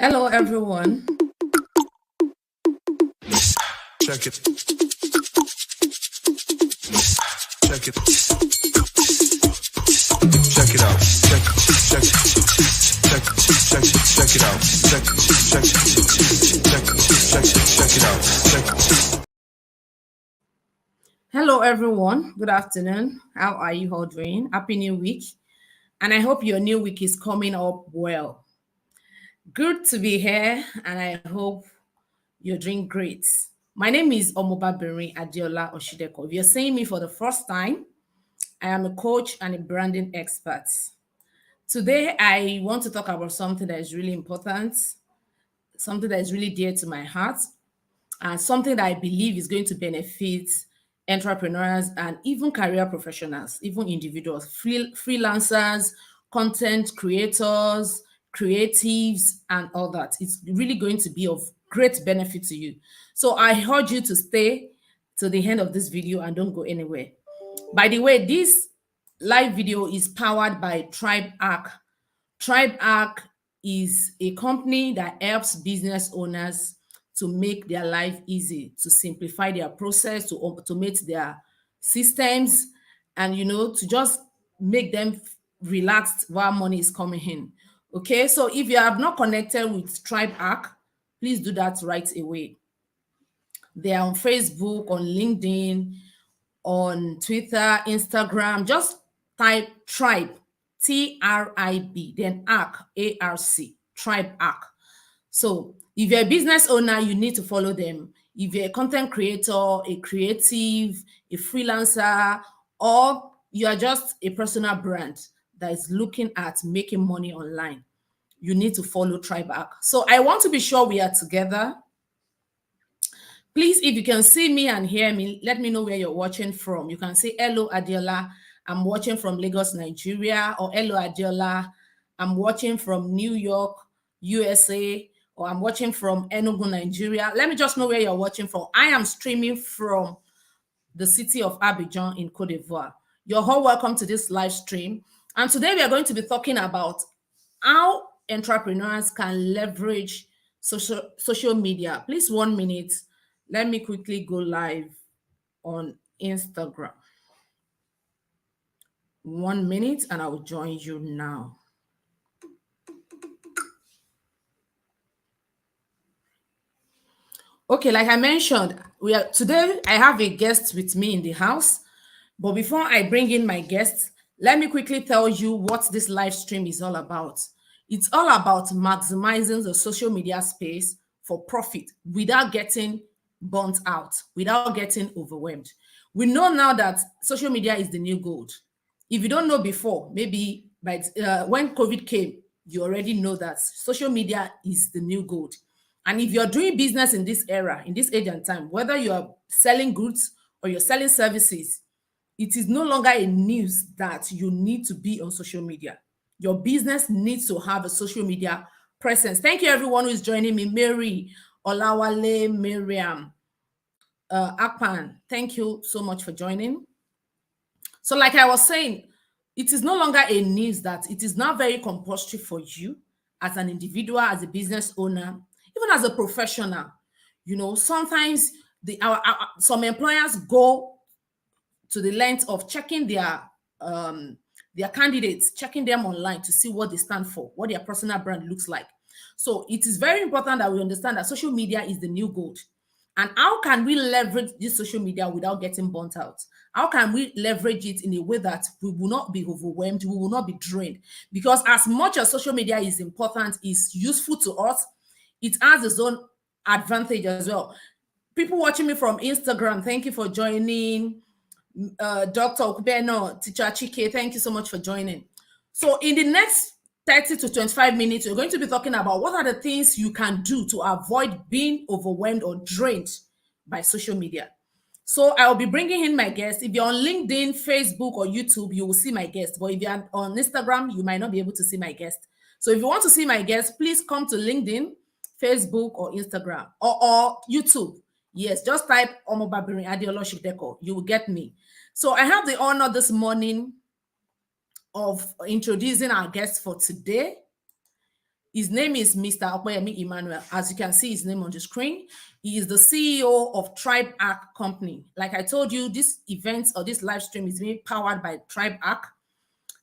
Hello, everyone. Check it. Check it. Check it out. Check it out. Check it out. Hello, everyone. Good afternoon. How are you all doing? Happy New Week. And I hope your new week is coming up well. Good to be here, and I hope you're doing great. My name is Omobabiri Adiola Oshideko. If you're seeing me for the first time, I am a coach and a branding expert. Today, I want to talk about something that is really important, something that is really dear to my heart, and something that I believe is going to benefit entrepreneurs and even career professionals, even individuals, freelancers, content creators, creatives, and all that. It's really going to be of great benefit to you. So I urge you to stay to the end of this video and don't go anywhere. By the way, this live video is powered by Tribe Arc. Tribe Arc is a company that helps business owners to make their life easy, to simplify their process, to automate their systems, and to just make them relaxed while money is coming in. Okay, so if you have not connected with Tribe Arc, please do that right away. They are on Facebook, on LinkedIn, on Twitter, Instagram. Just type Tribe, TRIB, then ARC, ARC, Tribe Arc. So if you're a business owner, you need to follow them. If you're a content creator, a creative, a freelancer, or you are just a personal brand that is looking at making money online, you need to follow Tribe Arc. So I want to be sure we are together. Please, if you can see me and hear me, let me know where you're watching from. You can say, hello, Adiola, I'm watching from Lagos, Nigeria, or hello, Adiola, I'm watching from New York, USA, or I'm watching from Enugu, Nigeria. Let me just know where you're watching from. I am streaming from the city of Abidjan in Cote d'Ivoire. You're all welcome to this live stream. And today we are going to be talking about how entrepreneurs can leverage social media. Please, 1 minute. Let me quickly go live on Instagram. 1 minute, and I will join you now. Okay, like I mentioned, today I have a guest with me in the house. But before I bring in my guests, let me quickly tell you what this live stream is all about. It's all about maximizing the social media space for profit without getting burnt out, without getting overwhelmed. We know now that social media is the new gold. If you don't know before, maybe when COVID came, you already know that social media is the new gold. And if you're doing business in this era, in this age and time, whether you're selling goods or you're selling services, it is no longer a news that you need to be on social media. Your business needs to have a social media presence. Thank you, everyone who is joining me. Mary, Olawale, Miriam, Akpan, thank you so much for joining. So like I was saying, it is no longer a news that it is now very compulsory for you as an individual, as a business owner, even as a professional. Sometimes some employers go to the length of checking their candidates, checking them online to see what they stand for, what their personal brand looks like. So it is very important that we understand that social media is the new gold. And how can we leverage this social media without getting burnt out? How can we leverage it in a way that we will not be overwhelmed, we will not be drained? Because as much as social media is important, is useful to us, it has its own advantage as well. People watching me from Instagram, thank you for joining. Dr. Okubeno, Teacher Chike, thank you so much for joining. So in the next 30 to 25 minutes, we're going to be talking about what are the things you can do to avoid being overwhelmed or drained by social media. So I'll be bringing in my guests. If you're on LinkedIn, Facebook, or YouTube, you will see my guest. But if you're on Instagram, you might not be able to see my guest. So if you want to see my guest, please come to LinkedIn, Facebook, or Instagram, or YouTube. Yes, just type Omobabiri Adiola Shideko. You will get me. So I have the honor this morning of introducing our guest for today. His name is Mr. Okoyemi Emmanuel. As you can see his name on the screen, he is the CEO of Tribe Arc Company. Like I told you, this event or this live stream is being powered by Tribe Arc.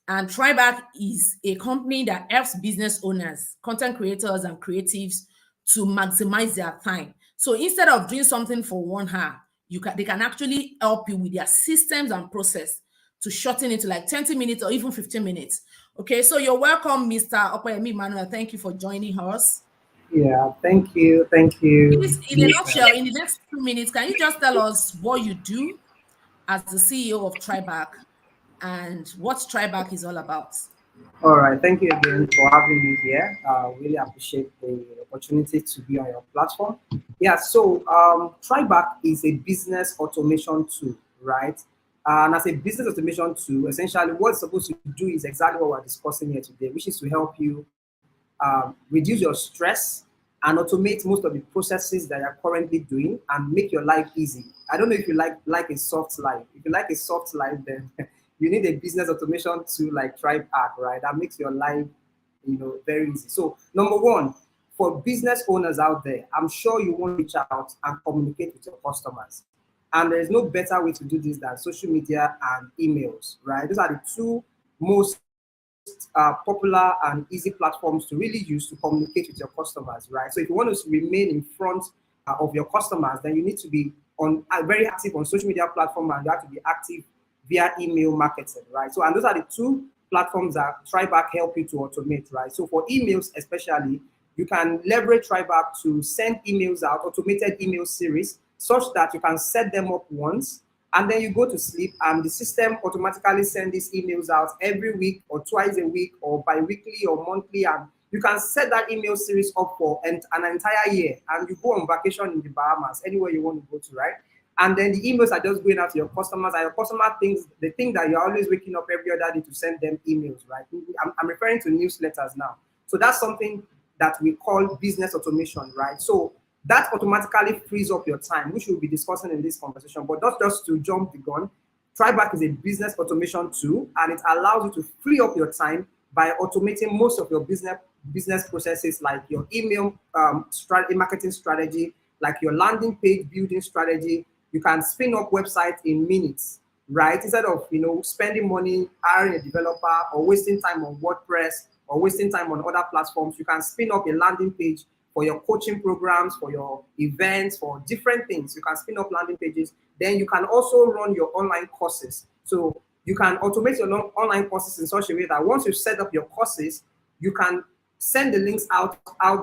And Tribe is a company that helps business owners, content creators, and creatives to maximize their time. So instead of doing something for 1 hour, they can actually help you with their systems and process to shorten it to like 20 minutes or even 15 minutes. Okay, so you're welcome, Mr. Okoyemi Manuel. Thank you for joining us. Yeah, thank you. Thank you. Please, in a nutshell, in the next 2 minutes, can you just tell us what you do as the CEO of Tribac and what Tribac is all about? All right. Thank you again for having me here. Really appreciate the opportunity to be on your platform. Yeah, so Tribac is a business automation tool, right? And as a business automation tool, essentially what it's supposed to do is exactly what we're discussing here today, which is to help you reduce your stress and automate most of the processes that you're currently doing and make your life easy. I don't know if you like a soft life. If you like a soft life, then you need a business automation tool like Tribe Arc, right? That makes your life, very easy. So number one, for business owners out there, I'm sure you want to reach out and communicate with your customers. And there's no better way to do this than social media and emails, right? Those are the two most popular and easy platforms to really use to communicate with your customers, right? So if you want to remain in front of your customers, then you need to be on very active on social media platform, and you have to be active via email marketing, right? So, and those are the two platforms that Tribac help you to automate, right? So for emails especially, you can leverage Tribac to send emails out, automated email series, such that you can set them up once and then you go to sleep and the system automatically sends these emails out every week or twice a week or bi-weekly or monthly, and you can set that email series up for an entire year, and you go on vacation in the Bahamas, anywhere you want to go to, right? And then the emails are just going out to your customers, and your customer thinks they think that you're always waking up every other day to send them emails, right? I'm referring to newsletters now. So that's something that we call business automation, right? So that automatically frees up your time, which we'll be discussing in this conversation. But not just to jump the gun, Tribac is a business automation tool, and it allows you to free up your time by automating most of your business processes, like your email marketing strategy, like your landing page building strategy. You can spin up websites in minutes, right? Instead of spending money hiring a developer or wasting time on WordPress or wasting time on other platforms, you can spin up a landing page for your coaching programs, for your events, for different things. You can spin up landing pages. Then you can also run your online courses. So you can automate your online courses in such a way that once you set up your courses, you can send the links out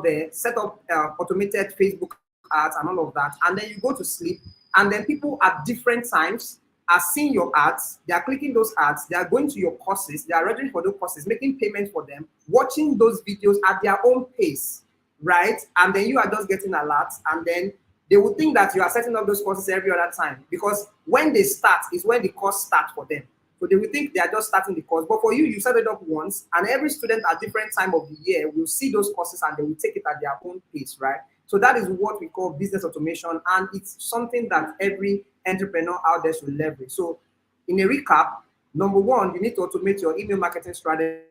there, set up automated Facebook ads and all of that, and then you go to sleep. And then people at different times are seeing your ads, they are clicking those ads, they are going to your courses, they are registering for those courses, making payment for them, watching those videos at their own pace, right? And then you are just getting alerts, and then they will think that you are setting up those courses every other time, because when they start is when the course starts for them. So they will think they are just starting the course. But for you, you set it up once, and every student at different time of the year will see those courses and they will take it at their own pace, right? So that is what we call business automation, and it's something that every entrepreneur out there should leverage. So in a recap, number one, you need to automate your email marketing strategy.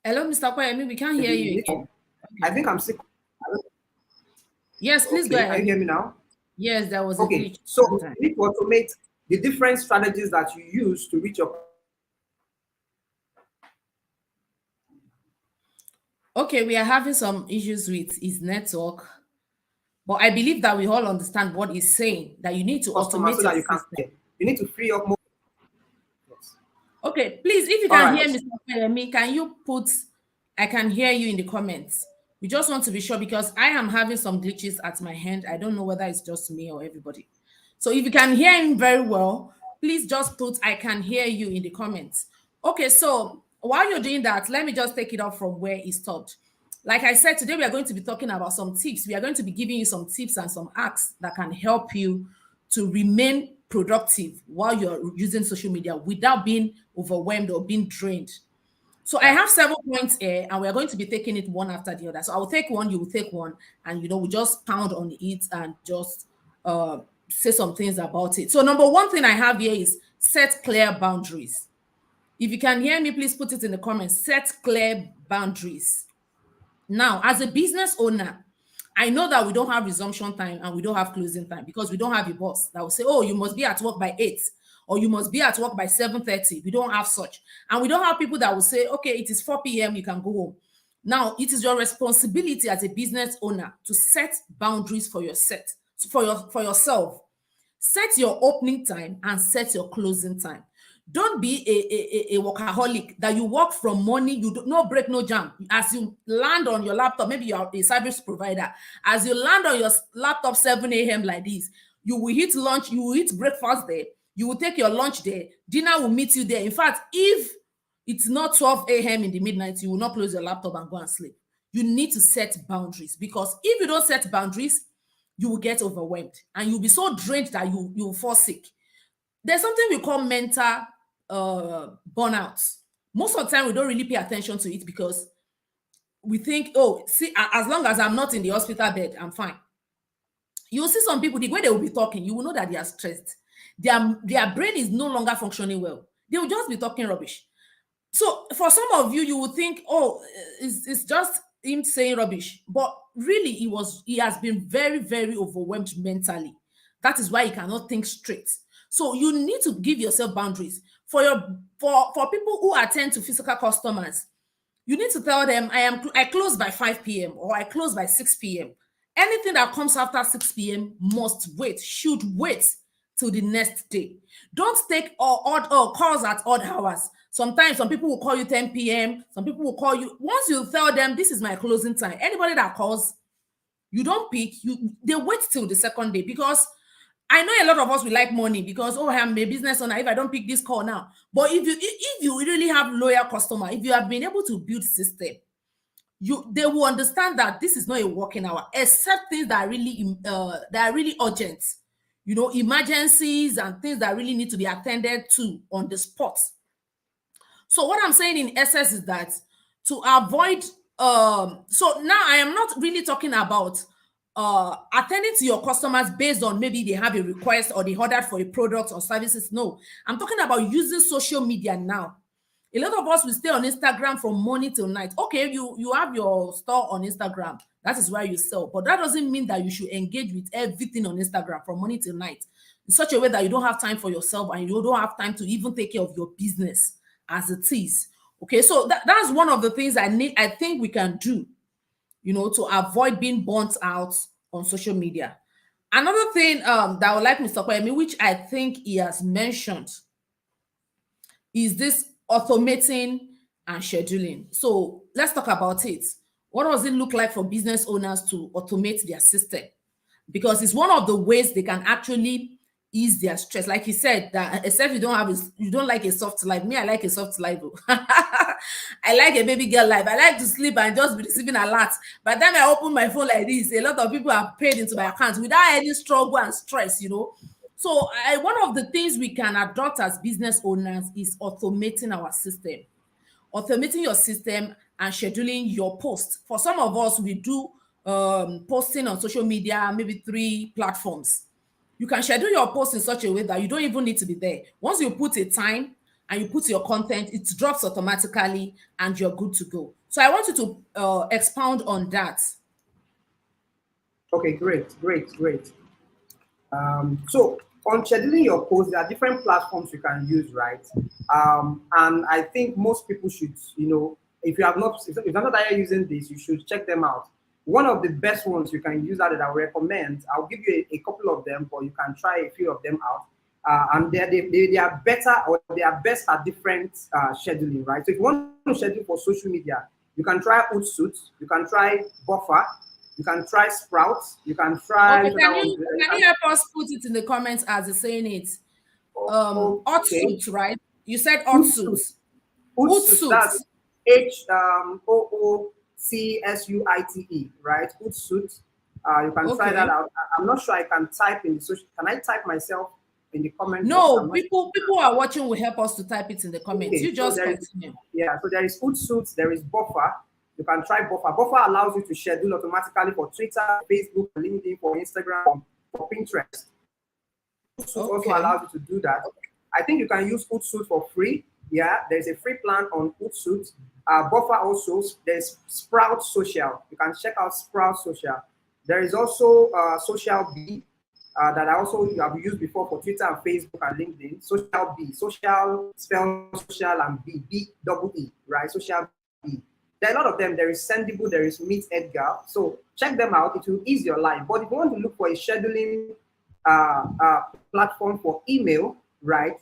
Hello, Mr. Okoyemi, we can't hear you again. I think I'm sick. Yes, please go Okay, can you ahead. hear me now? Yes, there was a Okay, glitch. so you need to automate the different strategies that you use to reach your. Okay, we are having some issues with his network, but I believe that we all understand what he's saying, that you need to Customers automate so your that you can. system. You need to free up more. Yes. Okay, please, if you All can hear right. Mr. Okoyemi, can you put, I can hear you in the comments. We just want to be sure because I am having some glitches at my hand. I don't know whether it's just me or everybody. So if you can hear him very well, please just put, I can hear you in the comments. Okay, so while you're doing that, let me just take it up from where he stopped. Like I said, today we are going to be talking about some tips. We are going to be giving you some tips and some hacks that can help you to remain productive while you're using social media without being overwhelmed or being drained. So I have several points here, and we are going to be taking it one after the other. So I will take one, you will take one, and we just pound on it and just say some things about it. So number one thing I have here is set clear boundaries. If you can hear me, please put it in the comments. Set clear boundaries. Now, as a business owner, I know that we don't have resumption time and we don't have closing time because we don't have a boss that will say, oh, you must be at work by 8 or you must be at work by 7:30. We don't have such. And we don't have people that will say, okay, it is 4 p.m., you can go home. Now, it is your responsibility as a business owner to set boundaries for for yourself. Set your opening time and set your closing time. Don't be a workaholic that you work from morning, you do no break, no jam. As you land on your laptop, maybe you're a service provider, as you land on your laptop 7 a.m. like this, you will eat lunch, you will eat breakfast there, you will take your lunch there, dinner will meet you there. In fact, if it's not 12 a.m. in the midnight, you will not close your laptop and go and sleep. You need to set boundaries, because if you don't set boundaries, you will get overwhelmed and you'll be so drained that you will fall sick. There's something we call mental burnout. Most of the time, we don't really pay attention to it because we think, oh, see, as long as I'm not in the hospital bed, I'm fine. You'll see some people, the way they will be talking, you will know that they are stressed. Their brain is no longer functioning well. They will just be talking rubbish. So for some of you, you would think, oh, it's just him saying rubbish. But really, he has been very, very overwhelmed mentally. That is why he cannot think straight. So you need to give yourself boundaries. For people who attend to physical customers, you need to tell them, I close by 5 p.m. or I close by 6 p.m. Anything that comes after 6 p.m. should wait till the next day. Don't take calls at odd hours. Sometimes some people will call you 10 p.m. Some people will call you. Once you tell them this is my closing time, anybody that calls, you don't pick, they wait till the second day, because I know a lot of us will like money because, oh, I'm a business owner if I don't pick this call now. But if you really have loyal customer, if you have been able to build system, they will understand that this is not a working hour, except things that are really urgent, emergencies and things that really need to be attended to on the spot. So what I'm saying in essence is that to avoid, so now I am not really talking about attending to your customers based on maybe they have a request or they ordered for a product or services. No, I'm talking about using social media now. A lot of us will stay on Instagram from morning till night. Okay, you have your store on Instagram. That is where you sell. But that doesn't mean that you should engage with everything on Instagram from morning till night in such a way that you don't have time for yourself and you don't have time to even take care of your business as it is. Okay, so that's one of the things I think we can do, to avoid being burnt out on social media. Another thing that I would like Mr. Kwame, which I think he has mentioned, is this automating and scheduling. So let's talk about it. What does it look like for business owners to automate their system? Because it's one of the ways they can actually ease their stress. Like he said, that except you don't like a soft life. Me, I like a soft life. I like a baby girl life. I like to sleep and just be receiving alerts. By the time I open my phone like this, a lot of people have paid into my account without any struggle and stress, So one of the things we can adopt as business owners is automating our system. Automating your system and scheduling your posts. For some of us, we do posting on social media, maybe 3 platforms. You can schedule your post in such a way that you don't even need to be there. Once you put a time and you put your content, it drops automatically and you're good to go. So I want you to expound on that. Okay, great. So on scheduling your posts, there are different platforms you can use, right? And I think most people should, if you're not using this, you should check them out. One of the best ones you can use that I would recommend, I'll give you a couple of them, but you can try a few of them out. And they are better, or they are best at different scheduling, right? So if you want to schedule for social media, you can try Hootsuite, you can try Buffer, you can try Sprouts, you can try. Okay, can you help us put it in the comments as you're saying it? Hootsuite, right? You said Hootsuite. Hootsuite. That's HOOTSUITE, right? Hootsuite. You can try that out. I'm not sure I can type in the social. Can I type myself in the comments? No, people are watching will help us to type it in the comments. Okay, you just continue. So there is Hootsuite, there is Buffer. You can try Buffer. Buffer allows you to schedule automatically for Twitter, Facebook, LinkedIn, for Instagram, for Pinterest. Hootsuite also allows you to do that. I think you can use Hootsuite for free. Yeah, there's a free plan on Hootsuite. Buffer also. There's Sprout Social. You can check out Sprout Social. There is also Social B that I also have used before for Twitter and Facebook and LinkedIn. Social B, social spell social and B double E, right? Social B. There are a lot of them. There is Sendable, there is Meet Edgar. So check them out. It will ease your life. But if you want to look for a scheduling platform for email, right?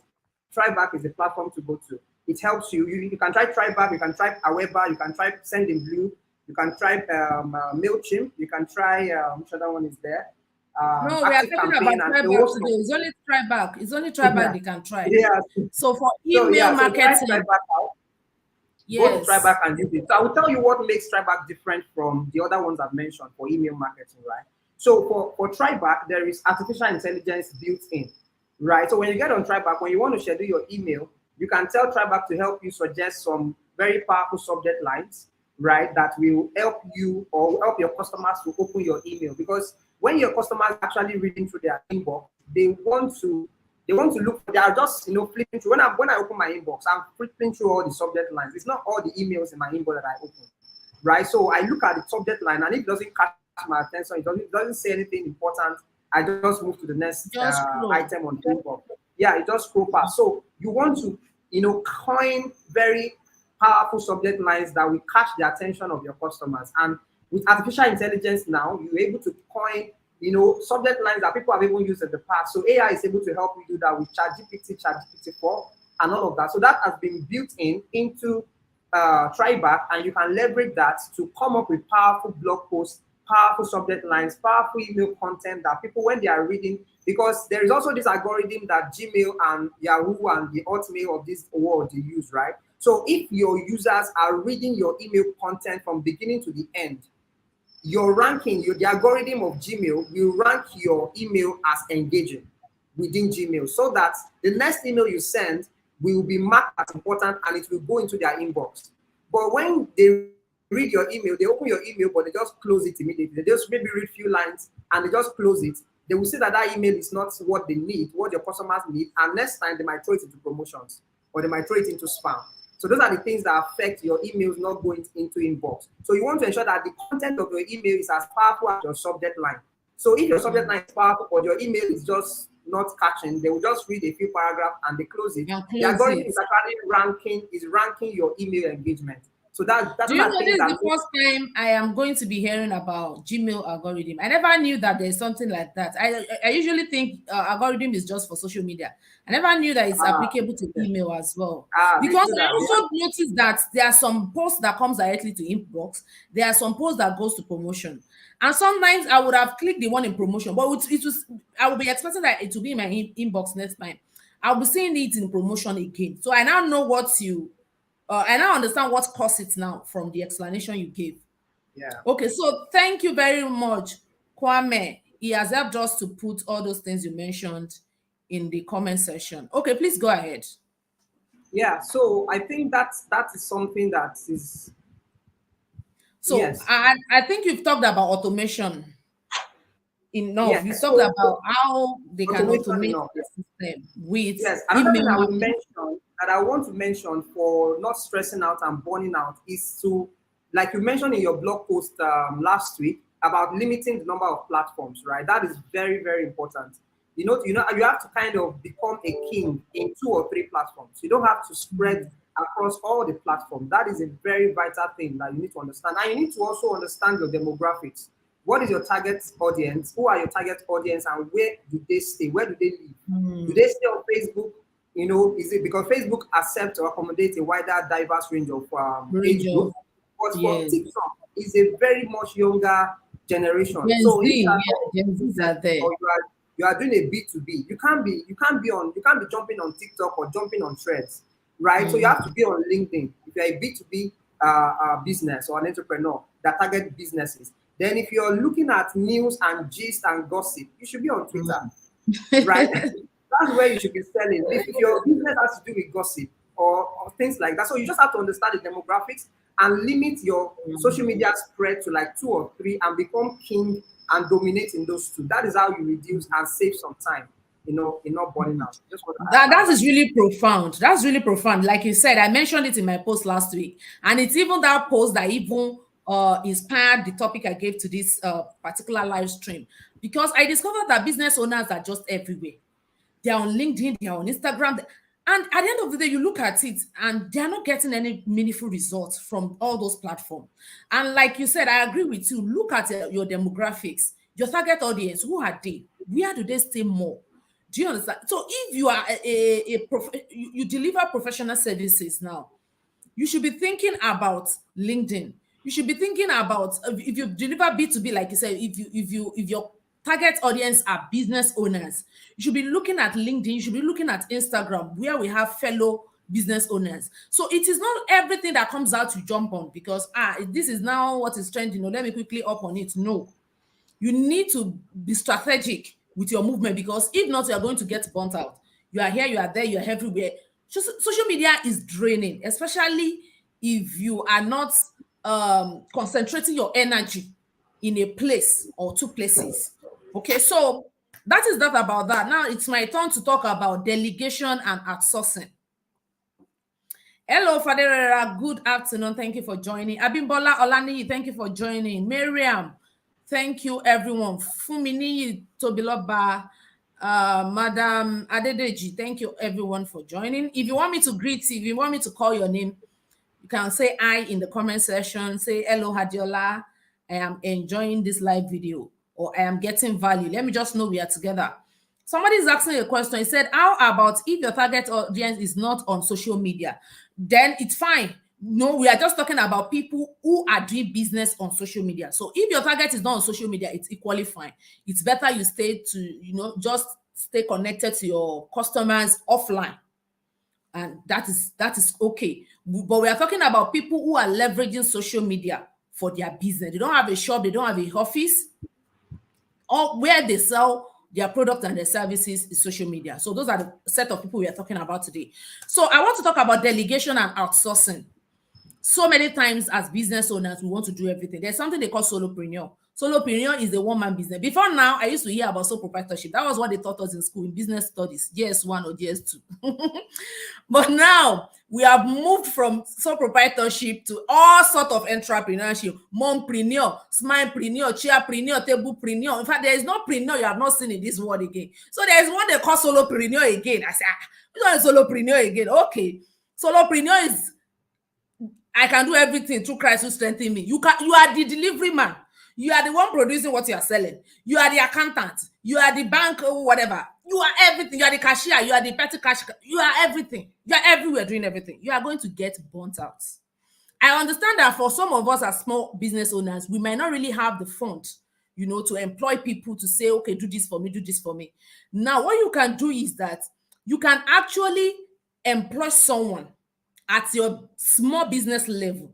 Tryback is the platform to go to. It helps you. You can try Tryback, you can try Aweber, you can try Sendinblue, you can try MailChimp, you can try, which other one is there? No, we are Active talking Campaign about and try the back host. today. It's only try back. It's only try back Yeah. they can try. Yeah. So for So email yeah, so try marketing, Tryback out. Go to yes. Tryback and use it. So I will tell you what makes Tryback different from the other ones I've mentioned for email marketing, right? So for Tryback, there is artificial intelligence built in, right? So when you get on Tryback, when you want to schedule your email, you can tell Tryback to help you suggest some very powerful subject lines, right? That will help you or help your customers to open your email. Because when your customers are actually reading through their inbox, they want to look. They are just flipping through. When I open my inbox, I'm flipping through all the subject lines. It's not all the emails in my inbox that I open, right? So I look at the subject line, and if it doesn't catch my attention, it doesn't say anything important, I just move to the next Just scroll. item on the inbox. Yeah, it just scroll past. So you want to coin very powerful subject lines that will catch the attention of your customers. And with artificial intelligence now, you're able to coin subject lines that people have even used in the past. So AI is able to help you do that with ChatGPT 4, and all of that. So that has been built into Tryback, and you can leverage that to come up with powerful blog posts, powerful subject lines, powerful email content that people, when they are reading, because there is also this algorithm that Gmail and Yahoo and the Hotmail of this world they use, right? So if your users are reading your email content from beginning to the end, your ranking, the algorithm of Gmail will rank your email as engaging within Gmail, so that the next email you send will be marked as important and it will go into their inbox. But when they read your email, they open your email, but they just close it immediately. They just maybe read a few lines and they just close it. They will see that that email is not what they need, what your customers need, and next time they might throw it into promotions or they might throw it into spam. So those are the things that affect your emails not going into inbox. So you want to ensure that the content of your email is as powerful as your subject line. So if your subject line is powerful, but your email is just not catching, they will just read a few paragraphs and they close it. The algorithm is actually ranking your email engagement. So that's Do you know this is the first time I am going to be hearing about Gmail algorithm? I never knew that there's something like that. I usually think algorithm is just for social media. I never knew that it's applicable to email as well. Because I also noticed that there are some posts that comes directly to inbox. There are some posts that goes to promotion. And sometimes I would have clicked the one in promotion, but I would be expecting that it will be in my inbox next time. I'll be seeing it in promotion again. So I now know I now understand what caused it now from the explanation you gave. Yeah. Okay, so thank you very much, Kwame. He has helped us to put all those things you mentioned in the comment section. Okay, please go ahead. Yeah, so I think that is something that is. So yes. I think you've talked about automation enough. Yes. You talked about how they can automate enough. the system with Yes, another thing email I will marketing. mention that I want to mention for not stressing out and burning out is to, like you mentioned in your blog post last week about limiting the number of platforms, right? That is very, very important. You have to kind of become a king in 2 or 3 platforms. You don't have to spread across all the platforms. That is a very vital thing that you need to understand. And you need to also understand your demographics. What is your target audience? Who are your target audience, and where do they stay? Where do they live? Do they stay on Facebook? Is it because Facebook accepts or accommodates a wider, diverse range of age group? But for TikTok, it's a very much younger generation. So if you are doing a B2B, you can't be jumping on TikTok or jumping on Threads, right? So you have to be on LinkedIn if you're a B2B business or an entrepreneur that target businesses. Then if you're looking at news and gist and gossip, you should be on Twitter, right? That's where you should be selling. If your business has to do with gossip or things like that. So you just have to understand the demographics and limit your social media spread to like 2 or 3 and become king and dominate in those 2. That is how you reduce and save some time. not burning out. Just want to That add that that. is really profound. That's really profound. Like you said, I mentioned it in my post last week, and it's even that post that even inspired the topic I gave to this particular live stream, because I discovered that business owners are just everywhere. They're on LinkedIn, they're on Instagram. And at the end of the day, you look at it and they're not getting any meaningful results from all those platforms. And like you said, I agree with you. Look at your demographics, your target audience. Who are they? Where do they stay more? Do you understand? So if you are you deliver professional services now, you should be thinking about LinkedIn. You should be thinking about if you deliver B2B, like you said, if your target audience are business owners, you should be looking at LinkedIn, you should be looking at Instagram, where we have fellow business owners. So it is not everything that comes out to jump on because this is now what is trending. Let me quickly up on it. No, you need to be strategic with your movement, because if not, you are going to get burnt out. You are here, you are there, you are everywhere. Social media is draining, especially if you are not concentrating your energy in a place or two places. Okay, so that is that about that. Now it's my turn to talk about delegation and outsourcing. Hello, Fadera. Good afternoon. Thank you for joining. Abimbola Olani, thank you for joining. Miriam, thank you, everyone. Fumini Tobiloba, Madam Adedeji, thank you, everyone, for joining. If you want me to greet you, if you want me to call your name, you can say I in the comment section. Say, hello, Hadiola. I am enjoying this live video, or I am getting value. Let me just know we are together. Somebody is asking a question. He said, how about if your target audience is not on social media? Then it's fine. No, we are just talking about people who are doing business on social media. So if your target is not on social media, it's equally fine. It's better you stay to, just stay connected to your customers offline. And that is okay. But we are talking about people who are leveraging social media for their business. They don't have a shop, they don't have a office, or where they sell their products and their services is social media. So those are the set of people we are talking about today. So I want to talk about delegation and outsourcing. So many times as business owners, we want to do everything. There's something they call solopreneur. Solopreneur is a one-man business. Before now, I used to hear about sole proprietorship. That was what they taught us in school, in business studies, GS1 or GS2. But now we have moved from sole proprietorship to all sort of entrepreneurship: mompreneur, smilepreneur, chairpreneur, tablepreneur. In fact, there is no preneur you have not seen in this world again. So there is one they call solopreneur again. I say, which one is solopreneur again? Okay, solopreneur is I can do everything through Christ who strengthens me. You are the delivery man. You are the one producing what you are selling. You are the accountant. You are the bank or whatever. You are everything. You are the cashier. You are the petty cashier. You are everything. You are everywhere doing everything. You are going to get burnt out. I understand that for some of us as small business owners, we might not really have the fund, to employ people to say, okay, do this for me, do this for me. Now, what you can do is that you can actually employ someone at your small business level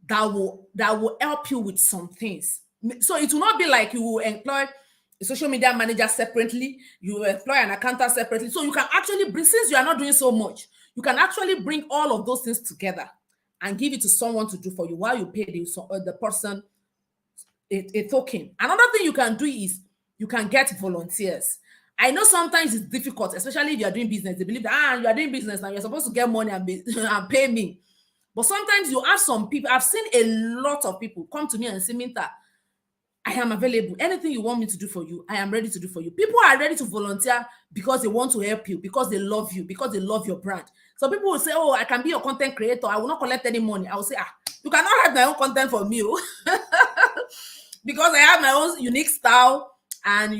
that will help you with some things. So it will not be like you will employ a social media manager separately, you will employ an accountant separately. So you can actually bring, since you are not doing so much, you can actually bring all of those things together and give it to someone to do for you while you pay the person a token. Another thing you can do is you can get volunteers. I know sometimes it's difficult, especially if you're doing business. They believe that you are doing business now, you're supposed to get money and pay me. But sometimes you have some people, I've seen a lot of people come to me and say, Minta, I am available. Anything you want me to do for you, I am ready to do for you. People are ready to volunteer because they want to help you, because they love you, because they love your brand. So people will say, oh, I can be your content creator. I will not collect any money. I will say, you cannot write my own content for me. Because I have my own unique style and,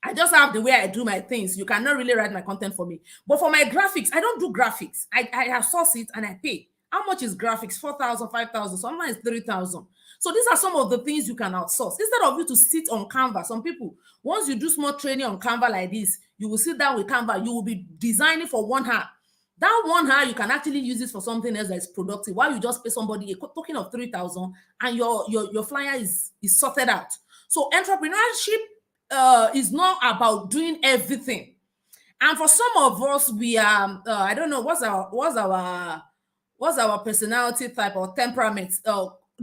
I just have the way I do my things. You cannot really write my content for me. But for my graphics, I don't do graphics. I outsource it and I pay. How much is graphics? 4,000, 5,000, sometimes 3,000. So these are some of the things you can outsource. Instead of you to sit on Canva, some people, once you do small training on Canva like this, you will sit down with Canva, you will be designing for 1 hour. That 1 hour, you can actually use it for something else that is productive, while you just pay somebody a token of 3,000 and your flyer is sorted out. So entrepreneurship is not about doing everything. And for some of us, we are I don't know what's our personality type or temperament,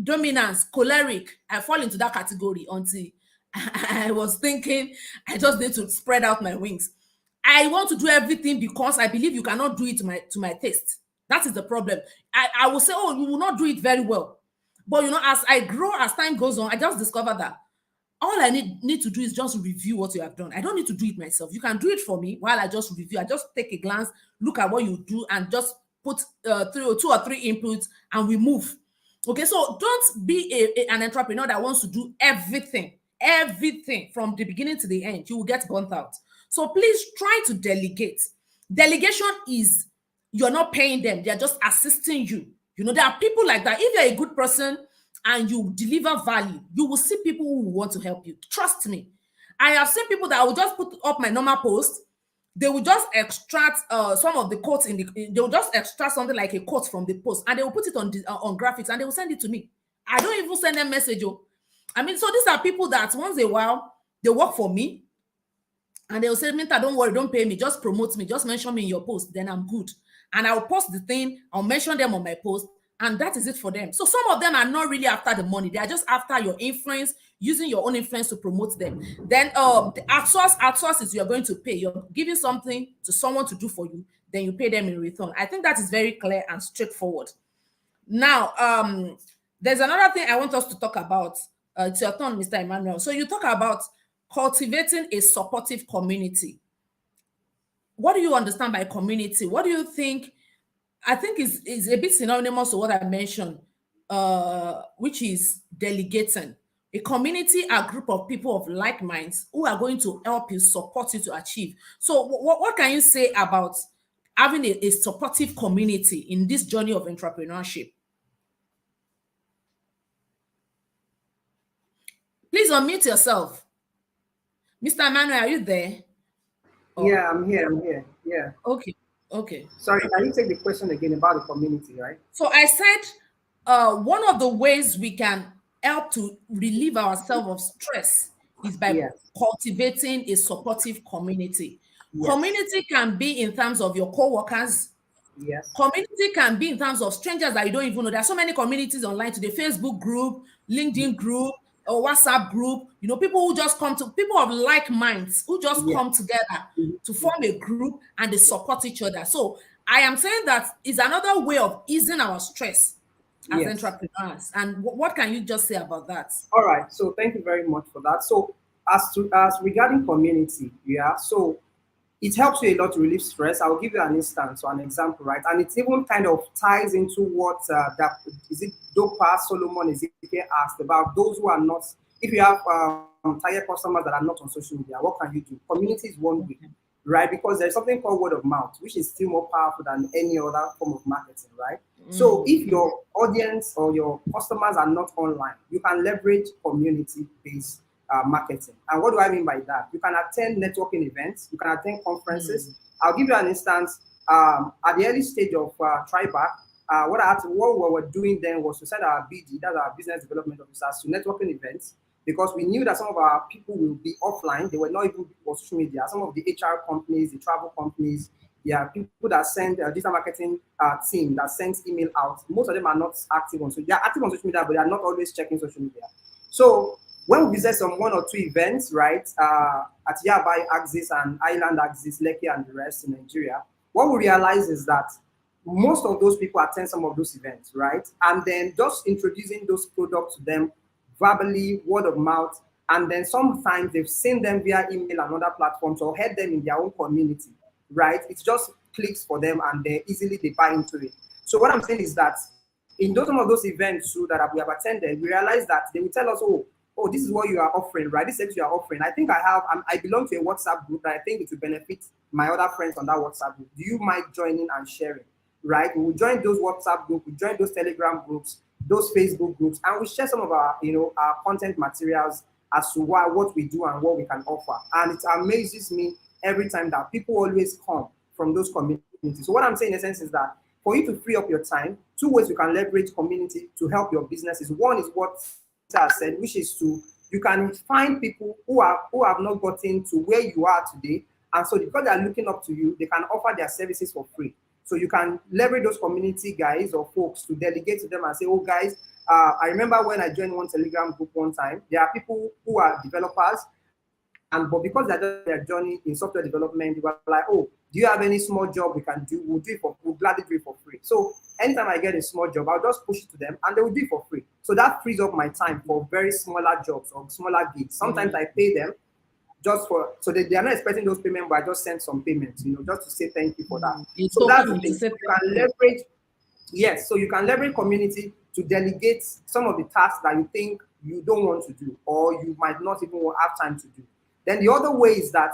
dominance, choleric. I fall into that category until I was thinking I just need to spread out my wings. I want to do everything because I believe you cannot do it to my taste. That is the problem. I will say, oh, you will not do it very well. But as I grow, as time goes on, I just discover that all I need to do is just review what you have done. I don't need to do it myself. You can do it for me while I just review. I just take a glance, look at what you do, and just put two or three inputs, and we move. Okay, so don't be an entrepreneur that wants to do everything from the beginning to the end. You will get burnt out. So please try to delegate. Delegation is you're not paying them, they're just assisting you. There are people like that. If you're a good person and you deliver value, you will see people who want to help you. Trust me. I have seen people that I will just put up my normal post. They will just extract some of the quotes they will just extract something like a quote from the post, and they will put it on graphics, and they will send it to me. I don't even send them message. So these are people that once in a while they work for me, and they will say, Minta, don't worry, don't pay me, just promote me, just mention me in your post, then I'm good. And I'll post the thing, I'll mention them on my post, and that is it for them. So some of them are not really after the money, they are just after your influence, using your own influence to promote them. Then the outsource is you're going to pay, you're giving something to someone to do for you, then you pay them in return. I think that is very clear and straightforward. Now, there's another thing I want us to talk about. It's your turn, Mr. Emmanuel. So you talk about cultivating a supportive community. What do you understand by community? What do you think? I think is a bit synonymous to what I mentioned, which is delegating. A community, a group of people of like minds who are going to help you, support you to achieve. So what can you say about having a supportive community in this journey of entrepreneurship? Please unmute yourself. Mr. Emmanuel, are you there? Yeah, I'm here. Yeah. Okay. Sorry, can you take the question again about the community, right? So I said one of the ways we can help to relieve ourselves of stress is by Yes. cultivating a supportive community. Yes. Community can be in terms of your co-workers. Yes. Community can be in terms of strangers that you don't even know. There are so many communities online today, Facebook group, LinkedIn group, or WhatsApp group, people who just people of like minds who just Yes. come together to form a group and they support each other. So I am saying that is another way of easing our stress as Yes. entrepreneurs. And what can you just say about that? All right. So thank you very much for that. So as regarding community, yeah. So it helps you a lot to relieve stress. I'll give you an instance or an example, right? And it even kind of ties into what that is it Dopa Solomon Ezekiel asked about those who are not. If you have target customers that are not on social media, what can you do? Community is one way, right? Because there's something called word of mouth, which is still more powerful than any other form of marketing, right? So if your audience or your customers are not online, you can leverage community-based marketing. And what do I mean by that? You can attend networking events, you can attend conferences. I'll give you an instance. At the early stage of Tribac, what we were doing then was to send our BD, that's our business development officers, to networking events, because we knew that some of our people will be offline. They were not even on social media. Some of the HR companies, the travel companies, people that send digital marketing team that sends email out. Most of them are not active on social. They are active on social media, but they are not always checking social media. So when we visit some 1 or 2 events, right, at Yabai Axis and Island Axis, Lekki and the rest in Nigeria, what we realize is that most of those people attend some of those events, right? And then just introducing those products to them verbally, word of mouth, and then sometimes they've seen them via email and other platforms or heard them in their own community, right? It just clicks for them and they buy into it. So what I'm saying is that in some of those events too that we have attended, we realize that they will tell us, oh, this is what you are offering, right? This is what you are offering. I think I belong to a WhatsApp group that I think it will benefit my other friends on that WhatsApp group. Do you mind joining and sharing, right? We will join those WhatsApp groups, we join those Telegram groups, those Facebook groups, and we share some of our, our content materials as to what we do and what we can offer. And it amazes me every time that people always come from those communities. So what I'm saying in essence is that for you to free up your time, 2 ways you can leverage community to help your businesses. One is what I said, which is you can find people who have not gotten to where you are today, and so because they are looking up to you, they can offer their services for free. So you can leverage those community guys or folks to delegate to them and say, oh guys, I remember when I joined one Telegram group one time, there are people who are developers, and but because they're just their journey in software development, they were like, oh, do you have any small job we can do? We'll gladly do it for free. So anytime I get a small job, I'll just push it to them and they will do it for free. So that frees up my time for very smaller jobs or smaller gigs. Sometimes I pay them just for so they are not expecting those payments, but I just send some payments, just to say thank you for that. It's So that's the okay to thing. say You can leverage, yes, so you can leverage community to delegate some of the tasks that you think you don't want to do or you might not even have time to do. Then the other way is that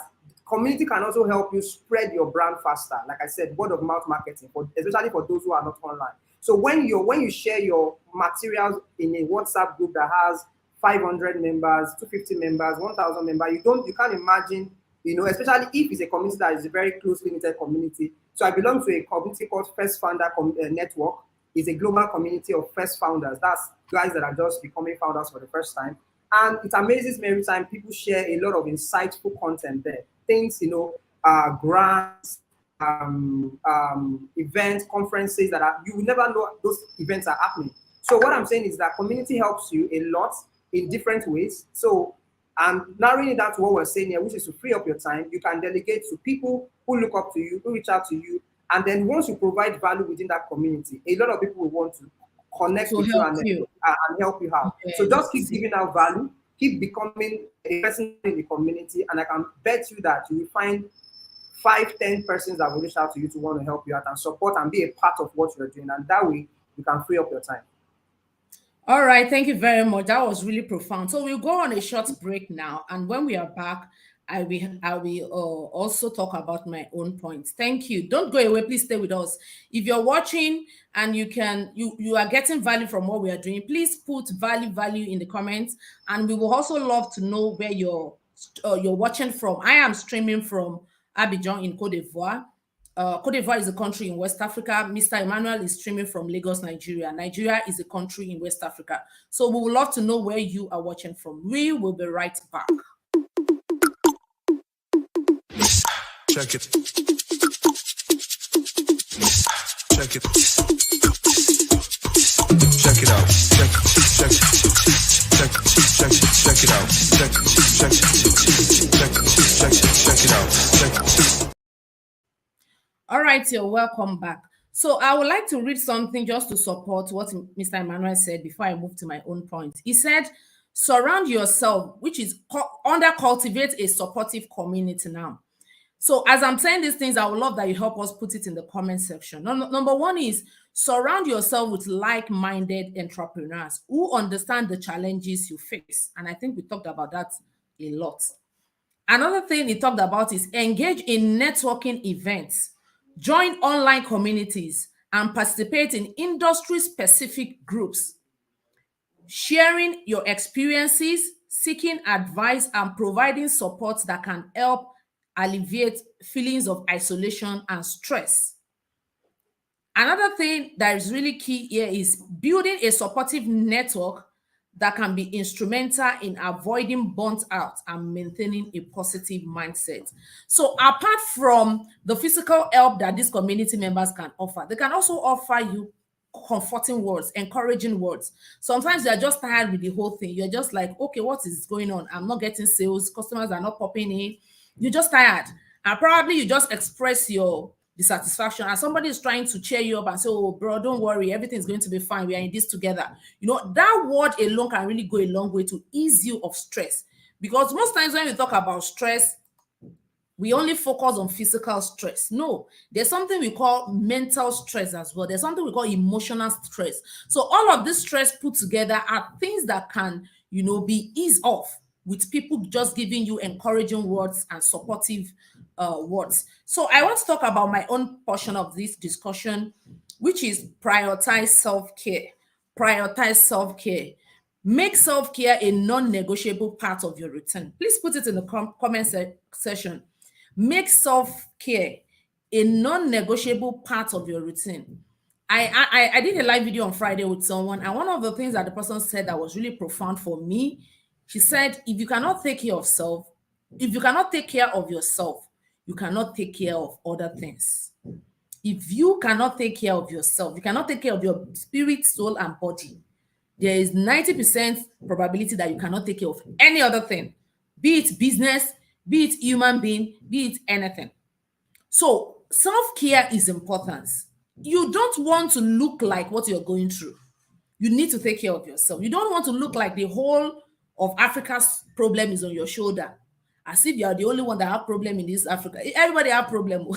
community can also help you spread your brand faster. Like I said, word of mouth marketing, especially for those who are not online. So when you share your materials in a WhatsApp group that has 500 members, 250 members, 1,000 members, you can't imagine, especially if it's a community that is a very close limited community. So I belong to a community called First Founder Network. It's a global community of first founders. That's guys that are just becoming founders for the first time. And it amazes me every time people share a lot of insightful content there. Things, grants, events, conferences you will never know those events are happening. So what I'm saying is that community helps you a lot in different ways. So I'm narrowing it down to what we're saying here, which is to free up your time. You can delegate to people who look up to you, who reach out to you. And then once you provide value within that community, a lot of people will want to connect to with you help and, you. and help you out. So just keep giving out value, keep becoming a person in the community, and I can bet you that you will find 5, 10 persons that will reach out to you to want to help you out and support and be a part of what you're doing. And that way you can free up your time. All right, thank you very much. That was really profound. So we'll go on a short break now, and when we are back, I will also talk about my own points. Thank you. Don't go away. Please stay with us. If you're watching and you are getting value from what we are doing, please put value in the comments, and we will also love to know where you're watching from. I am streaming from Abidjan in Cote d'Ivoire. Cote d'Ivoire is a country in West Africa. Mr. Emmanuel is streaming from Lagos, Nigeria. Nigeria is a country in West Africa. So we would love to know where you are watching from. We will be right back. Check it. Check it. Check it out. Check it out. Check it out. All right, you're welcome back. So I would like to read something just to support what Mr. Emmanuel said before I move to my own point. He said, surround yourself, which is under cultivate a supportive community now. So as I'm saying these things, I would love that you help us put it in the comment section. Number one is surround yourself with like-minded entrepreneurs who understand the challenges you face. And I think we talked about that a lot. Another thing he talked about is engage in networking events, join online communities, and participate in industry-specific groups. Sharing your experiences, seeking advice, and providing support that can help alleviate feelings of isolation and stress. Another thing that is really key here is building a supportive network that can be instrumental in avoiding burnt out and maintaining a positive mindset. So apart from the physical help that these community members can offer, they can also offer you comforting words, encouraging words. Sometimes you're just tired with the whole thing. You're just like, okay, what is going on? I'm not getting sales. Customers are not popping in. You're just tired. And probably you just express your dissatisfaction and somebody is trying to cheer you up and say, oh, bro, don't worry. Everything's going to be fine. We are in this together. That word alone can really go a long way to ease you of stress. Because most times when we talk about stress, we only focus on physical stress. No, there's something we call mental stress as well. There's something we call emotional stress. So all of this stress put together are things that can, be eased off with people just giving you encouraging words and supportive words. So I want to talk about my own portion of this discussion, which is prioritize self-care. Prioritize self-care. Make self-care a non-negotiable part of your routine. Please put it in the comment section. Make self-care a non-negotiable part of your routine. I did a live video on Friday with someone, and one of the things that the person said that was really profound for me, she said, if you cannot take care of yourself, you cannot take care of other things. If you cannot take care of yourself, you cannot take care of your spirit, soul, and body, There is 90% probability that you cannot take care of any other thing, be it business, be it human being, be it anything. So self-care is important. You don't want to look like what you're going through. You need to take care of yourself. You don't want to look like the whole of Africa's problem is on your shoulder, as if you are the only one that have problem in this Africa. Everybody have problem.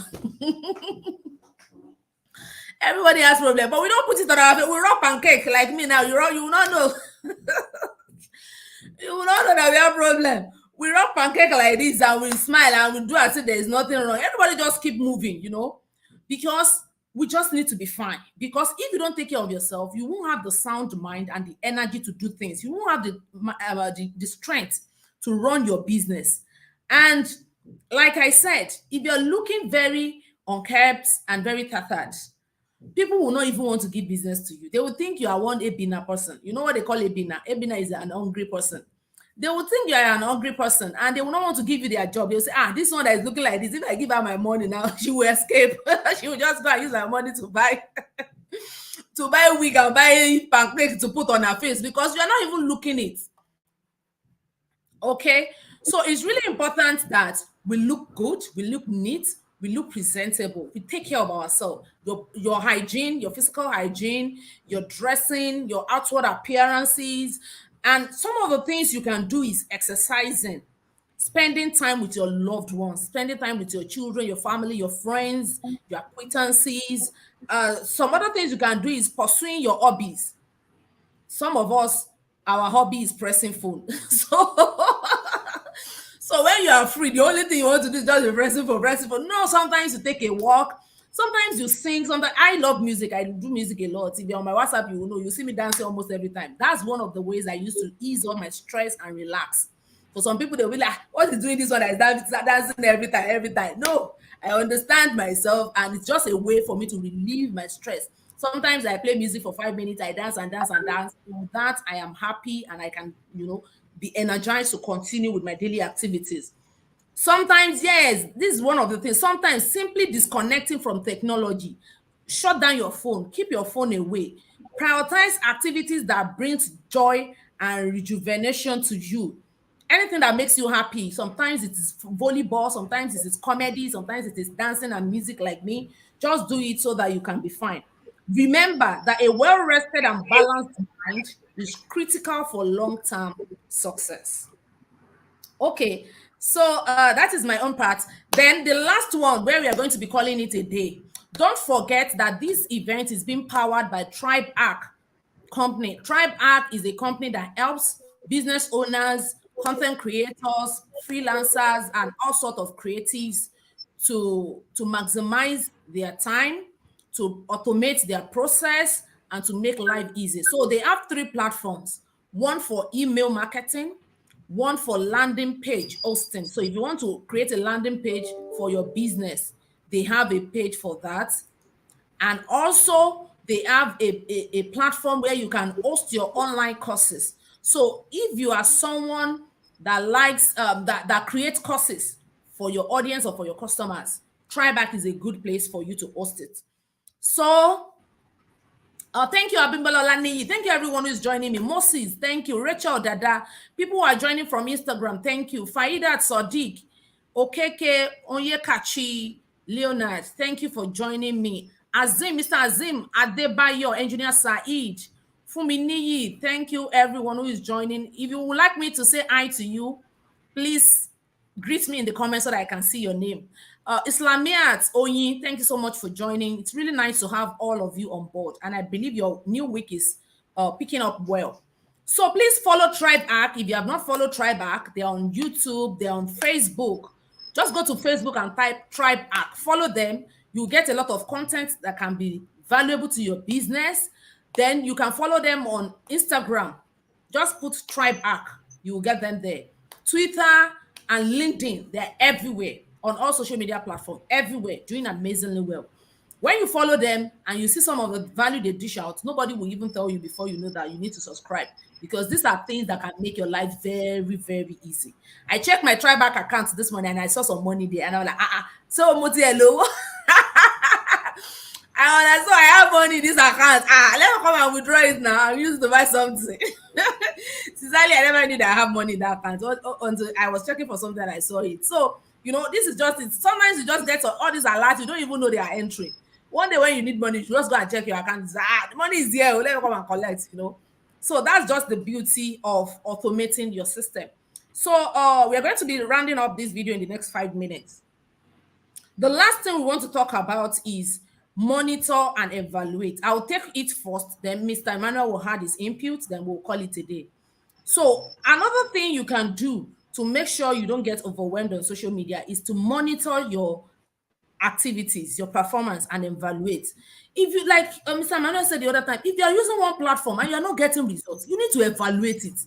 Everybody has problem, but we don't put it on our face. We rock pancake like me now. You will not know. You will not know that we have problem. We rock pancake like this and we smile and we do as if there is nothing wrong. Everybody just keep moving, because we just need to be fine. Because if you don't take care of yourself, you won't have the sound mind and the energy to do things. You won't have the strength to run your business. And like I said, if you're looking very unkept and very tattered, people will not even want to give business to you. They will think you are one Ebina person. You know what they call Ebina? Ebina is an hungry person. They will think you are an hungry person and they will not want to give you their job. They'll say, this one that is looking like this, if I give her my money now, she will escape. She will just go and use her money to buy to buy wig and buy pancake to put on her face because you are not even looking it. Okay? So it's really important that we look good, we look neat, we look presentable, we take care of ourselves. Your hygiene, your physical hygiene, your dressing, your outward appearances. And some of the things you can do is exercising, spending time with your loved ones, spending time with your children, your family, your friends, your acquaintances. Some other things you can do is pursuing your hobbies. Some of us, our hobby is pressing phone. So when you are free, the only thing you want to do is just be pressing phone. No, sometimes you take a walk. Sometimes you sing. Sometimes I love music. I do music a lot. If you're on my WhatsApp, you will know. You see me dancing almost every time. That's one of the ways I used to ease all my stress and relax. For some people, they'll be like, what is doing this one that is dancing every time? No, I understand myself, and it's just a way for me to relieve my stress. Sometimes I play music for 5 minutes, I dance and dance and dance. With that, I am happy and I can, be energized to continue with my daily activities. Sometimes, yes, this is one of the things. Sometimes simply disconnecting from technology. Shut down your phone, keep your phone away. Prioritize activities that brings joy and rejuvenation to you. Anything that makes you happy. Sometimes it is volleyball, sometimes it is comedy, sometimes it is dancing and music like me. Just do it so that you can be fine. Remember that a well-rested and balanced mind is critical for long-term success. Okay, so that is my own part. Then the last one, where we are going to be calling it a day. Don't forget that this event is being powered by Tribe Arc company. Tribe Arc is a company that helps business owners, content creators, freelancers, and all sorts of creatives to maximize their time, to automate their process, and to make life easy. So they have 3 platforms: one for email marketing, one for landing page hosting. So if you want to create a landing page for your business, they have a page for that. And also they have a platform where you can host your online courses. So if you are someone that likes that creates courses for your audience or for your customers, Tryback is a good place for you to host it. So thank you, Abimbola Olaniyi. Thank you, everyone who is joining me. Moses, thank you. Rachel Dada. People who are joining from Instagram, thank you. Faidat Sadiq, Okeke Onyekachi, Leonard, thank you for joining me. Azim, Mr. Azim, Adebayo, Engineer Saeed, Fuminiyi, thank you, everyone who is joining. If you would like me to say hi to you, please greet me in the comments so that I can see your name. Islamiat Oyin, thank you so much for joining. It's really nice to have all of you on board, and I believe your new week is picking up well. So please follow Tribe Arc. If you have not followed Tribe Arc, they're on YouTube, they're on Facebook. Just go to Facebook and type Tribe Arc. Follow them. You'll get a lot of content that can be valuable to your business. Then you can follow them on Instagram. Just put Tribe Arc. You will get them there. Twitter and LinkedIn, they're everywhere on all social media platforms, everywhere, doing amazingly well. When you follow them and you see some of the value they dish out, nobody will even tell you before you know that you need to subscribe, because these are things that can make your life very, very easy. I checked my Triback account this morning and I saw some money there and I was like, so Moti, hello. I so I have money in this account. Ah, let me come and withdraw it now. I'm used to buy something. Sincerely, I never knew that I have money in that account until I was checking for something and I saw it. So, this is just it. Sometimes you just get all these alerts, you don't even know they are entering. One day when you need money, you just go and check your account. The money is here. Let me come and collect. So that's just the beauty of automating your system. So we are going to be rounding up this video in the next 5 minutes. The last thing we want to talk about is monitor and evaluate. I'll take it first, then Mr. Emmanuel will have his input, then we'll call it a day. So another thing you can do to make sure you don't get overwhelmed on social media is to monitor your activities, your performance, and evaluate. If you like Mr. Emmanuel said the other time, if you are using one platform and you are not getting results, you need to evaluate it.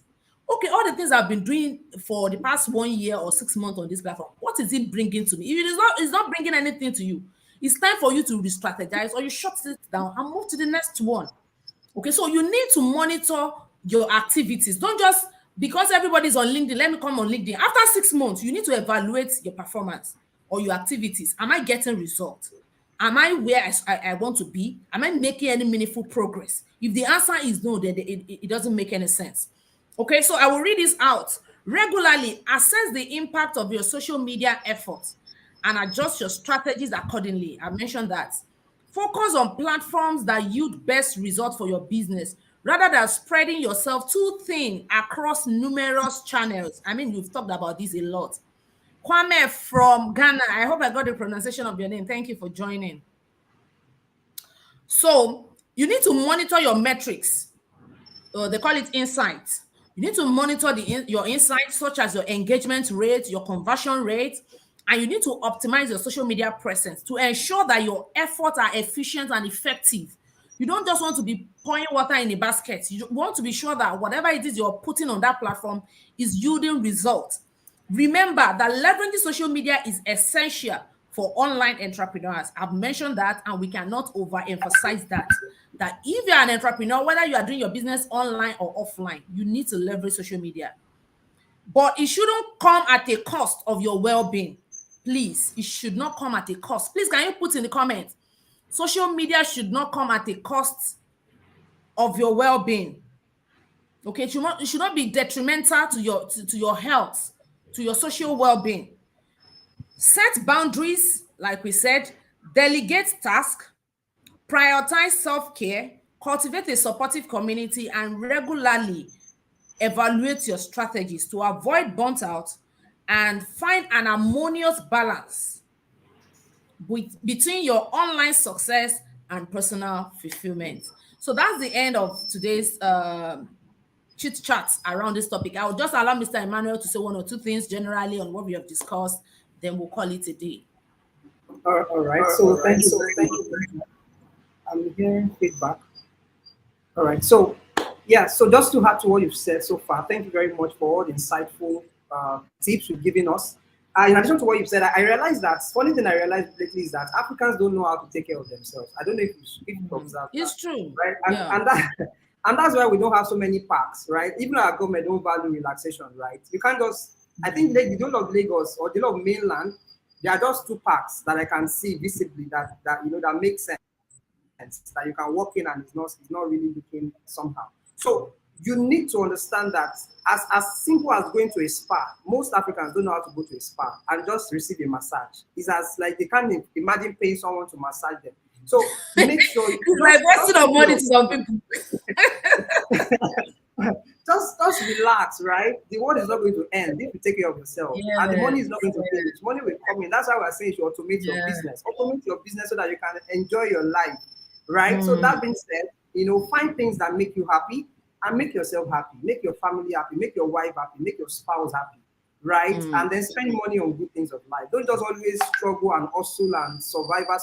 Okay, all the things I've been doing for the past 1 year or 6 months on this platform, what is it bringing to me? If it's not bringing anything to you, it's time for you to re-strategize or you shut it down and move to the next one. Okay, so you need to monitor your activities. Don't just because everybody's on LinkedIn, let me come on LinkedIn. After 6 months, you need to evaluate your performance or your activities. Am I getting results? Am I where I want to be? Am I making any meaningful progress? If the answer is no, then it doesn't make any sense. Okay, so I will read this out. Regularly assess the impact of your social media efforts and adjust your strategies accordingly. I mentioned that. Focus on platforms that yield best results for your business rather than spreading yourself too thin across numerous channels. I mean, you've talked about this a lot. Kwame from Ghana. I hope I got the pronunciation of your name. Thank you for joining. So you need to monitor your metrics. They call it insights. You need to monitor your insights, such as your engagement rate, your conversion rate, and you need to optimize your social media presence to ensure that your efforts are efficient and effective. You don't just want to be pouring water in a basket. You want to be sure that whatever it is you're putting on that platform is yielding results. Remember that leveraging social media is essential for online entrepreneurs. I've mentioned that, and we cannot overemphasize that if you're an entrepreneur, whether you are doing your business online or offline, you need to leverage social media. But it shouldn't come at a cost of your well-being. Please, it should not come at a cost. Please, can you put in the comments? Social media should not come at a cost of your well-being. Okay, it should not be detrimental to your health, to your social well-being. Set boundaries, like we said, delegate tasks, prioritize self-care, cultivate a supportive community, and regularly evaluate your strategies to avoid burnt out and find an harmonious balance between your online success and personal fulfillment. So that's the end of today's chit chat around this topic. I will just allow Mr. Emmanuel to say one or two things generally on what we have discussed, then we'll call it a day. All right. So thank you. I'm hearing feedback. All right. So yeah. So just to add to what you've said so far, thank you very much for all the insightful tips you've given us. In addition to what you've said, I realized that one thing I realized lately is that Africans don't know how to take care of themselves. I don't know if you observe It's that, true, right? yeah. And that's why we don't have so many parks, right? Even our government don't value relaxation, right? You can't just. I think the whole of Lagos or the whole of mainland, there are just two parks that I can see visibly that makes sense, that you can walk in and it's not really looking somehow. So you need to understand that as simple as going to a spa, most Africans don't know how to go to a spa and just receive a massage. It's as like they can't imagine paying someone to massage them. So make sure it's like wasting of money to some people. just relax, right? The world is not going to end if you take care of yourself, and the money is not going to finish. Money will come in. That's why we're saying you should automate your business. Automate your business so that you can enjoy your life, right? So that being said, find things that make you happy and make yourself happy, make your family happy, make your wife happy, make your spouse happy, right? And then spend money on good things of life. Don't just always struggle and hustle and survivor.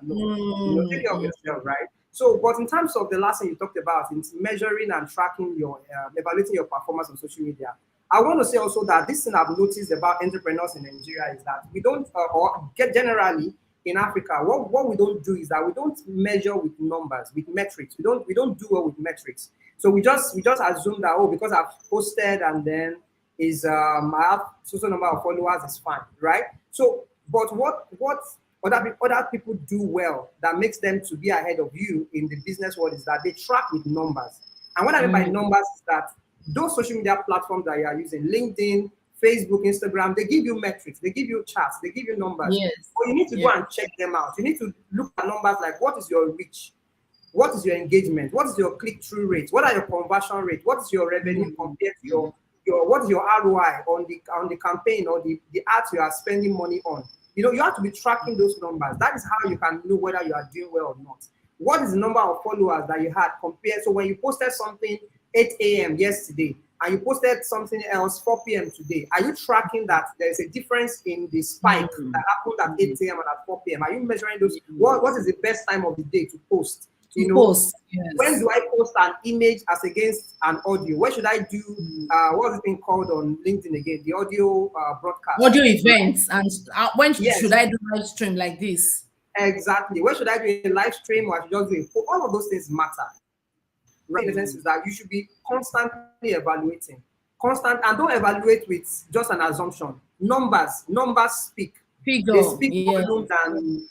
No, take care of yourself, right? So, but in terms of the last thing you talked about, in measuring and tracking your, evaluating your performance on social media, I want to say also that this thing I've noticed about entrepreneurs in Nigeria is that we don't, or get generally in Africa, what we don't do is that we don't measure with numbers, with metrics. We don't do well with metrics. So we just assume that, because I've posted and then I have social number of followers is fine, right? So, but what other people do well that makes them to be ahead of you in the business world is that they track with numbers. And what I mean by Mm. numbers is that those social media platforms that you are using, LinkedIn, Facebook, Instagram, they give you metrics, they give you charts, they give you numbers. Yes. But you need to go Yeah. and check them out. You need to look at numbers like what is your reach? What is your engagement? What is your click-through rate? What are your conversion rate? What is your revenue Mm. compared to your what is your ROI on the campaign or the ads you are spending money on? You have to be tracking those numbers. That is how you can know whether you are doing well or not. What is the number of followers that you had compared? So when you posted something 8 a.m. yesterday and you posted something else 4 p.m. today, are you tracking that there is a difference in the spike Mm. that happened at 8 a.m. and at 4 p.m.? Are you measuring those? What Yes. is the best time of the day to post? To You know, post. when Yes. do I post an image as against an audio? When should I do Mm. what's it been called on LinkedIn again? The audio broadcast. Audio events, and when should Yes, I do live stream like this? exactly. When should I do a live stream or I should just do it? All of those things matter. Right? In the sense is Mm. that you should be constantly evaluating. Constant and don't evaluate with just an assumption. Numbers speak. They Figure. speak Yes. volume than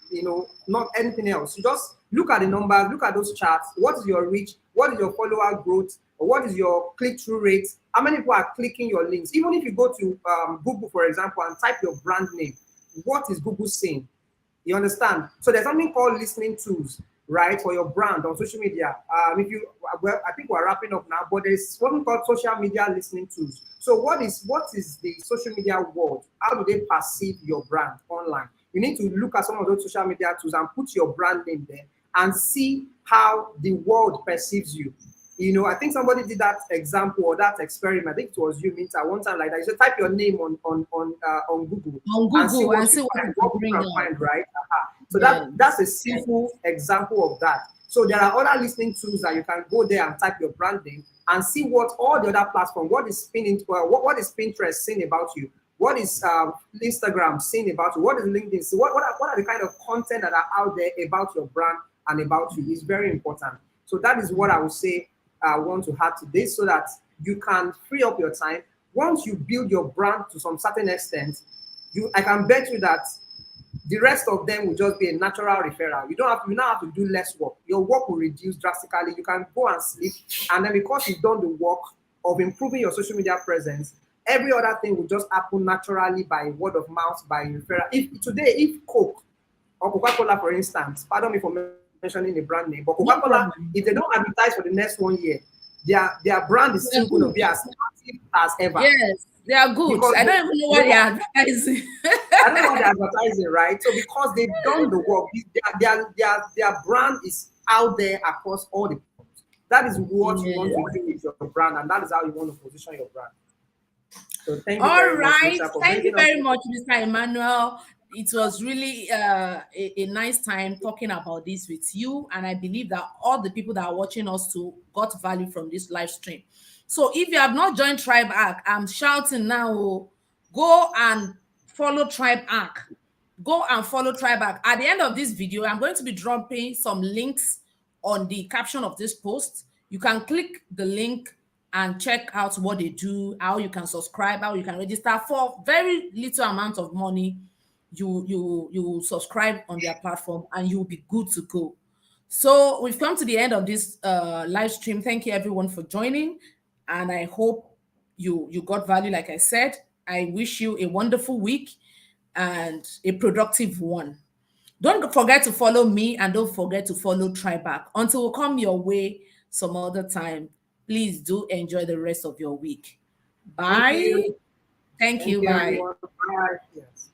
not anything else. You just look at the numbers, look at those charts. What is your reach? What is your follower growth? Or what is your click-through rate? How many people are clicking your links? Even if you go to Google, for example, and type your brand name, what is Google saying? You understand? So there's something called listening tools, right, for your brand on social media. If you, well, I think we're wrapping up now, but there's something called social media listening tools. So what is the social media world? How do they perceive your brand online? You need to look at some of those social media tools and put your brand name there and see how the world perceives you. I think somebody did that example or that experiment. I think it was you, Minta, one time like that. You said type your name on Google On and see Google what and you see what find, it will what people bring can up. find, right? So Yes. that's a Yes. simple example of that. So there are other listening tools that you can go there and type your brand name and see what all the other platforms, what is what is Pinterest saying about you, what is Instagram saying about you, what is LinkedIn, so what are the kind of content that are out there about your brand and about you is very important. So that is what I would say I want to add to this so that you can free up your time. Once you build your brand to some certain extent, I can bet you that the rest of them will just be a natural referral. You now have to do less work. Your work will reduce drastically. You can go and sleep, and then because you've done the work of improving your social media presence, every other thing will just happen naturally by word of mouth, by referral. If Coke or Coca-Cola, for instance, pardon me for mentioning the brand name, but No Coca-Cola, problem. if they don't advertise for the next 1 year, their brand is They are still going to good. be as active as ever Yes, they are good. because I don't even know they what they are advertising. I don't know what they're advertising, right? So because they've done the work, their brand is out there across all the platforms. That is what you want to Yes. do with your brand, and that is how you want to position your brand. So thank you All very much, right. Lisa, for Thank you bringing us. very much, Mr. Emmanuel. It was really a nice time talking about this with you. And I believe that all the people that are watching us too got value from this live stream. So if you have not joined Tribe Arc, I'm shouting now, oh, go and follow Tribe Arc. Go and follow Tribe Arc. At the end of this video, I'm going to be dropping some links on the caption of this post. You can click the link and check out what they do, how you can subscribe, how you can register for very little amount of money. You subscribe on their platform and you'll be good to go. So we've come to the end of this live stream. Thank you everyone for joining, and I hope you got value. Like I said, I wish you a wonderful week and a productive one. Don't forget to follow me and don't forget to follow Triback. Until we come your way some other time, please do enjoy the rest of your week. Thank Bye. you. Thank Thank you. you, Bye. everyone. Bye. Yes.